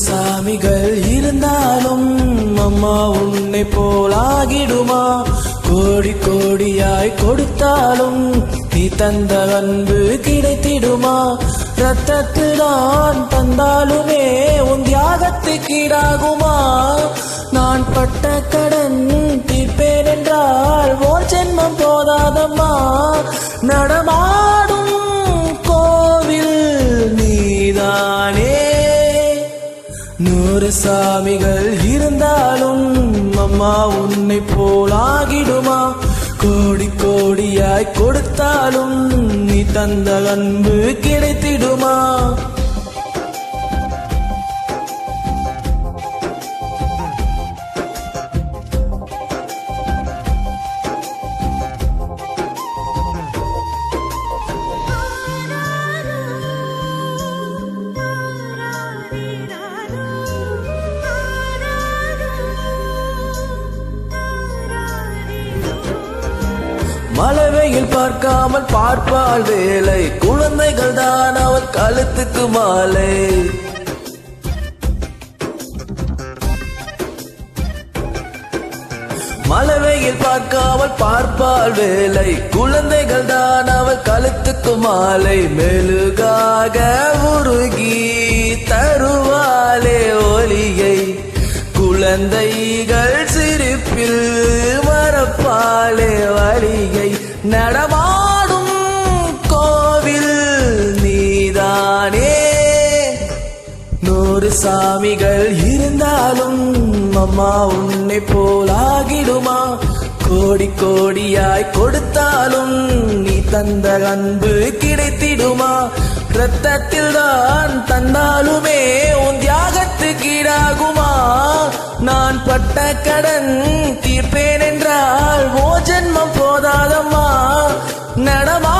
சாமிகள் இருந்தாலும் அம்மா உன்னை போலாகிடுமா? கோடி கோடியாய் கொடுத்தாலும் நீ தந்த அன்பு கிடைத்திடுமா? ரத்தத்துதான் தந்தாலுமே உன் தியாகத்துக்கு ஈடாகுமா? நான் பட்ட கடன் தீர்ப்பேன் என்றால் ஓர் ஜென்மம் போதாதம்மா. நடமாடும் கோவில் நீதானே. 100 சாமிகள் இருந்தாலும் அம்மா உன்னை போலாகிடுமா? கோடி கோடியாய் கொடுத்தாலும் நீ தந்த அன்பு கிடைத்திடுமா? மலவையில் பார்க்காமல் பார்ப்பாள் வேலை, குழந்தைகள் தான் அவள் கழுத்துக்கு மாலை. மலவையில் பார்க்காமல் பார்ப்பாள் வேலை, குழந்தைகள் தான் அவள் கழுத்துக்கு மாலை. மெழுகாக உருகி தருவாளே ஒளியை, குழந்தைகள் சிரிப்பில் மறப்பாளே வழியை. நடமாடும் கோவில் நீதானே. 100 சாமிகள் இருந்தாலும் அம்மா உன்னை போலாகிடுமா? கோடி கோடியாய் கொடுத்தாலும் நீ தந்த அன்பு கிடைத்திடுமா? ரத்தத்தில் தான் தந்தாலுமே உன் தியாகத்துக்கு ஈடாகுமா? நான் பட்ட கடன் தீர்ப்பேன் என்றால் ஓ ஜென்மம் போதாதம்மா. நடமா